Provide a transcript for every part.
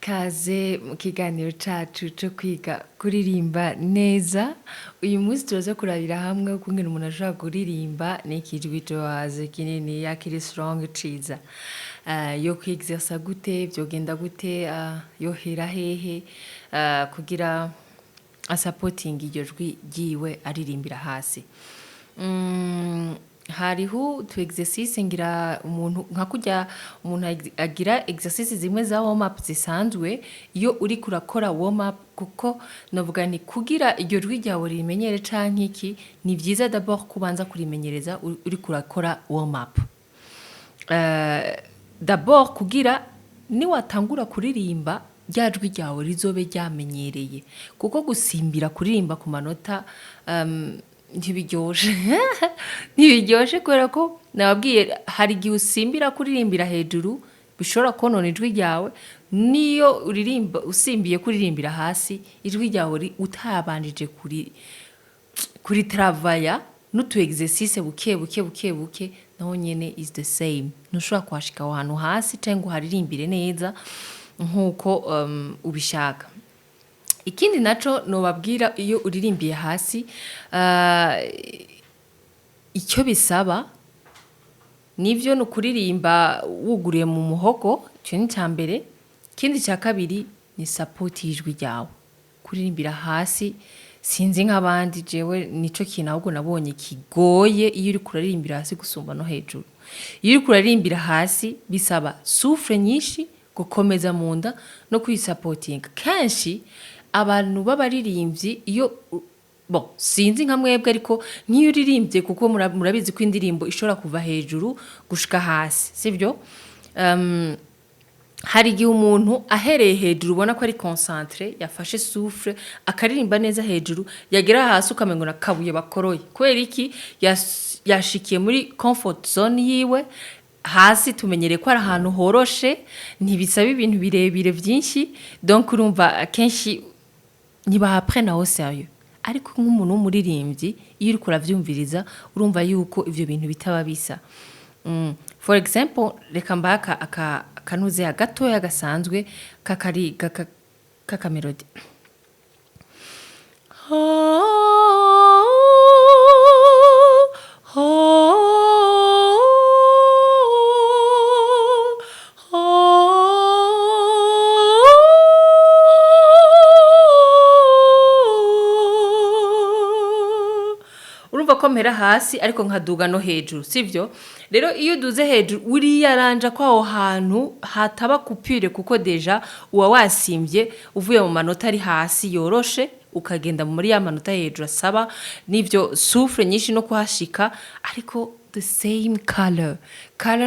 Kaze mu kiganiro cacu co kwiga kuririmba neza. Uyu munsi turaza kurabira hamwe ukungene umuntu ashobora kuririmba n'ikijwi yohasi kinini yakiri strong ciza. Yo kwexersa gute, vyogenda gute, yohera hehe, kugira supporting iryo jwi ryiwe aririmbira hasi. Hariho utu exercice ngira umuntu nka kurya umuntu agira exercice zimwe za warm up zisanzwe iyo uri kurakora warm up kuko navuga ni kugira iryo jwi ryawe rimenyere canke iki ni vyiza d'abord kubanza kurimenyereza uri kurakora warm up. D'abord kugira ni watangura kuririmba rya jwi ryawe rizobe ryamenyereye kuko gusimbira kuririmba ku manota ntibiryoshe kubera ko nababwiye hari igihe usimbira kuririmbira hejuru bishobora konona ijwi ryawe niyo uririmba usimbiye kuririmbira hasi ijwi ryawe utabanjije kuri travaya n'utu exercice buke naho nyene is the same ntushobora kwashika aho hantu hasi cyangwa uharirimbire neza nkuko ubishaka. Ikindi naco nobabwira iyo uririmbiye hasi icyo bisaba nivyo no kuririmba wuguriye mu muhogo cyo ni cyambere. Ikindi cya kabiri ni support y'ijwi ryawe kuririmbira hasi sinzi nk'abandi jewe nico kintu ahubwo nabonye kigoye iyo uri kuririmbira hasi gusumba no hejuru. Iyo uri kuririmbira hasi bisaba souffle nyinshi gukomeza mu nda no kwisupporting kenshi abantu b'abaririmbyi iyo sinzi nka mwebwe ariko niyo uririmbye kuko murabizi ko indirimbo ishobora kuva hejuru gushika hasi sivyo. Hari igihe umuntu ahereye hejuru ubona ko ari concentré yafashe souffle akaririmba neza hejuru yagera hasi ukamengo na kabuye bakoroye kubera iki yashikiye muri comfort zone yiwe. Hasi tumenyereye ko ari ahantu horoshe ntibisaba ibintu birebire byinshi donc urumva kenshi ntibaprena au sérieux ariko nk'umuntu w'umuririmbyi iyo uri kuravyumviriza urumva yuko ivyo bintu bitaba bisa. For example reka mbaka akanuze gatoya gasanzwe kaka melody komera hasi ariko nkaduga no hejuru sivyo. Rero iyo duze hejuru uri yaranja kwa aho hantu hataba kupire kuko deja uwa wasimbye uvuye mu manota ari hasi yoroshe ukagenda muri ya manota hejuru asaba nivyo souffle nyinshi no kuhashika ariko the same color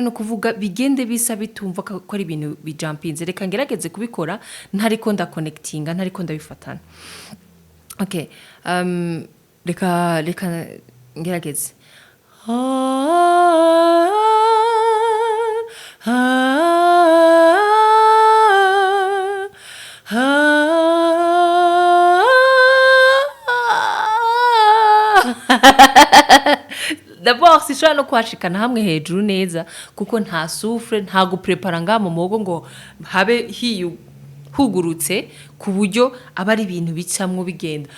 no kuvuga bigende bisa bitumva ko ari ibintu bijumpinze. Reka ngerageze kubikora ntariko nda connectinga ntariko ndabifatana. Okay, reka ngerageze. D'abord sishobora no kwashikana hamwe hejuru neza kuko nta souffle nta guprepara nga mu muhogo ngo habe hugurutse ku buryo aba ari ibintu bicamwo bigenda.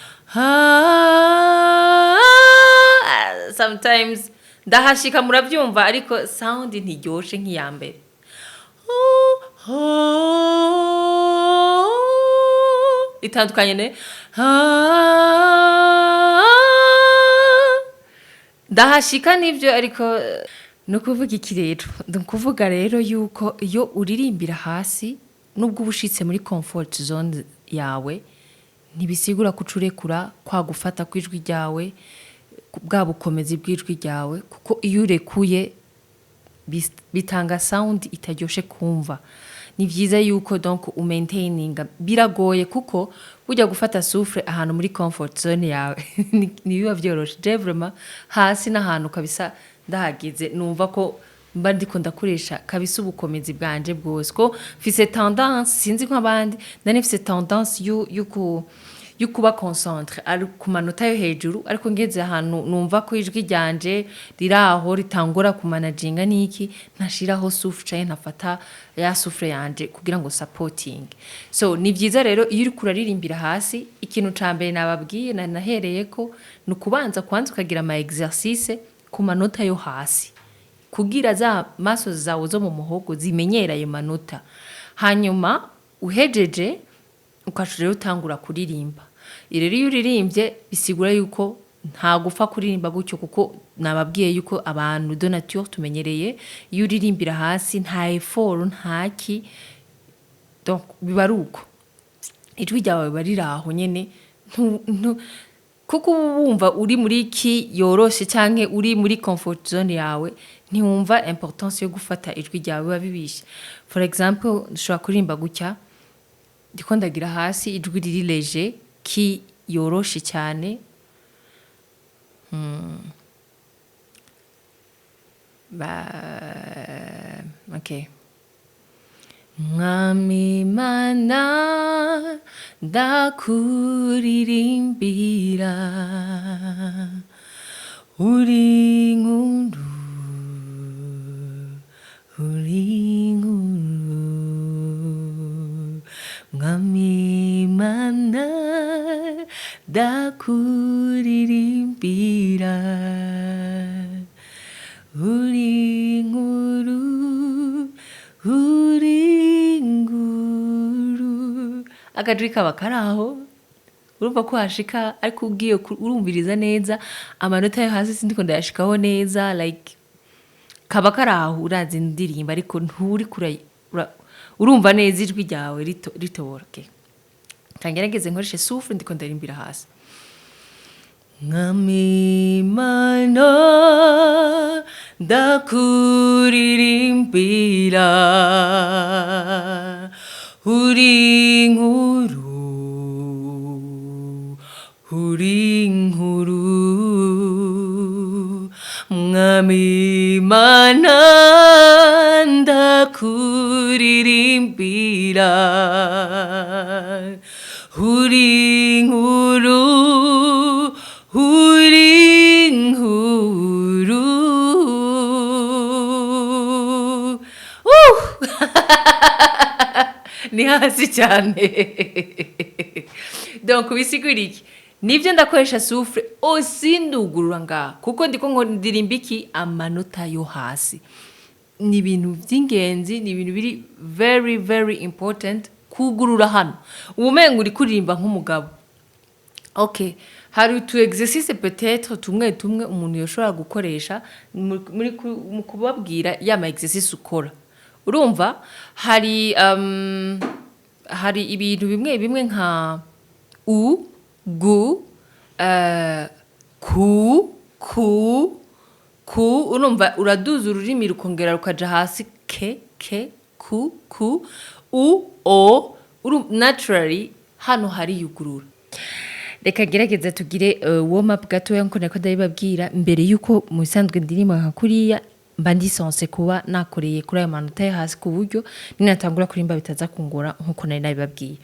Sometimes ndahashika muravyumva ariko sound ntiryoshe nk'iyambere. Itandukanye ne ndahashika nivyo ariko no kuvuga iki rero ndukuvuga rero yuko iyo uririmbira hasi nubwo ubushitse muri comfort zone yawe ntibisigura kucurekura kwa gufata kwijwi ryawe bwa bukomezi bw'ijwi ryawe kuko iyo urekuye bitanga sound itaryoshe kumva. Ni vyiza yuko donc umaintaininga biragoye kuko burya gufata souffle ahantu muri comfort zone yawe ni biba vyoroshe. Je vraiment hasi n'ahantu kabisa ndahagize numva ko mba ndiko ndakoresha kabisa ubukomezi bwanje bwose ko mfise tendance sinzi nk'abandi ndanifise tendance yo kuba concentre ari ku manota yo hejuru ariko ngeze ahantu numva ko ijwi ryanje riraho ritangura kumanaginga niki ntashiraho souffle cyane ntafata ya souffle yanje kugira ngo supporting. So ni vyiza rero iyo uri kuraririmbira hasi ikintu ca mbere nababwiye nahereye ko nukubanza kwanza ukagira ama exercice ku manota yo hasi kugira za maso zawe zo mu muhogo zimenyera ayo manota, hanyuma uhejeje ukashobora utangura kuririmba. Rero iyo uririmbye bisigura yuko nta gupfa kuririmba gutyo kuko nababwiye yuko abantu de nature tumenyereye iyo uririmbira hasi nta effort ntaki, donc bibaruko ijwi ryawe bariraho nyene kuko wumva uri muri ki yoroshe canke uri muri comfort zone yawe ntiwumva importance yo gufata ijwi ryawe babibisha. For example nshobora kuririmba gutya ndiko ndagira hasi ijwi riri leger ki yoroshe cyane okay. Mwami mana ndakuririmbira uri nkuru Mwami mana ndakuririmbira uri nkuru akajwi kaba karaho urumva ko hashika ariko ugiye urumviriza neza amanota yo hasi sindiko ndayashikaho neza like kaba karaho urazi indirimba ariko nturi urumva neza ijwi ryawe ritobora. Okay, kangerageze nkoreshe souffle ndiko ndarimbira hasi. Mwami mana ndakuririmbira uri nkuru Mwami mana ndakuririmbira uri nkuru ni hasi cyane. Donc bisigura iki nivyo ndakoresha souffle osi ndugurura ngaha kuko ndiko ngo ndirimba iki amanota yo hasi. Ni ibintu by'ingenzi, ni ibintu biri very very important kugurura hano ubumenga uri kuririmba nk'umugabo. Okay, hari tu exercice peut-être tumwe umuntu yoshobora gukoresha muri mu kubabwira ya ma exercice ukora. Urumva hari ibintu bimwe nka u gu ku urumva uraduza ururimi rukongera rukaja hasi ke ku u o naturally hano hari yugurura. Reka gerageza tugire warm up gatoya nko nako ndabibabwira mbere yuko mu bisanzwe ndirimo nka kuriya mba ndisanse kuba nakoreye kuri ayo manota yo hasi ku buryo ninatangura kurimba bitaza kungora nkuko nari nabibabwiye.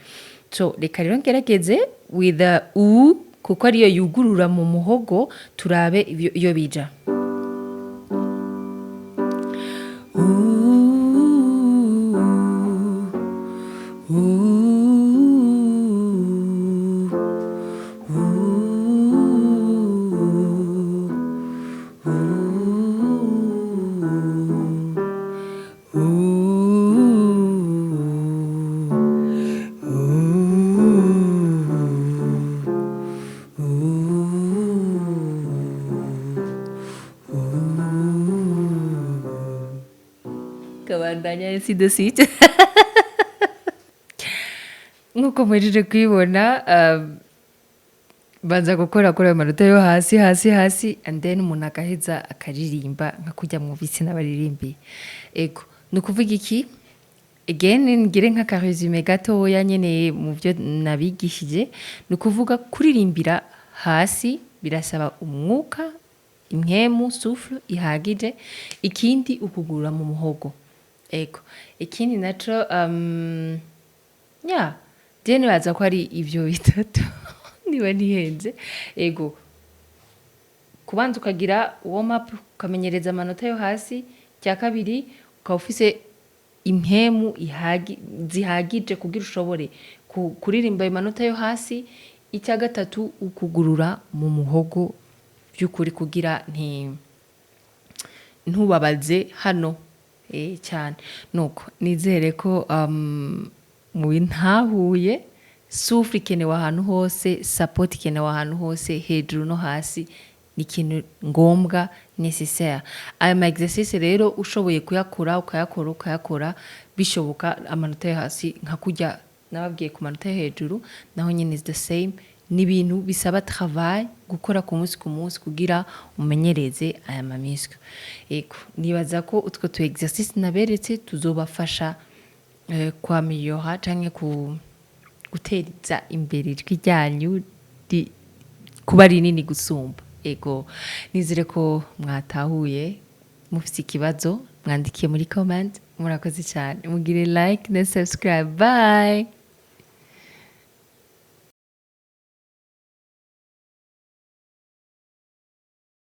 So reka rero ngerageze with u kuko ariyo yugurura mu muhogo turabe iyo bija. Kabandanya ainsi de suite. Nkuko mwejeje kwibona banza gukora kuri amanota yo hasi and then umuntu agaheza akaririmba nka kujya mu bisi n'abaririmbi. Ego nukuvuga iki again ngire nka ka resume gatoya nyene mu byo nabigishije nukuvuga kuririmbira hasi birasaba umwuka imwemu souffle ihagije ikindi ukugurura mu muhogo. Ego ikindi naco deni baza ko ari ivyo bitatu. niba ntihenze ego kubanza ukagira warm up ukamenyereza amanota yo hasi cya kabiri ukaba ufise impemu zihagije kugira ushobore kuririmba ayo manota yo hasi icya gatatu ukugurura mu muhogo by'ukuri kugira ntubabaze hano cyane nuko nizere ko ntahuye souffle ikenewe ahantu hose support ikenewe ahantu hose hejuru no hasi ni ikintu ngombwa necessaire aya ma exercice rero ushoboye kuyakora ukayakora bishoboka amanota yo hasi nka kujya nababwiye ku manota yo hejuru naho nyine is the same ni ibintu bisaba travail gukora ku munsi kugira umenyereze aya mamiswe ego nibaza ko utwo tu exercice naberetse tuzobafasha kwamiyora canke guteriza imbere ijwi ryanyu kuba rinini gusumba ego nizere ko mwatahuye mufite ikibazo mwandikiye muri comment murakoze cyane mugire like na subscribe bye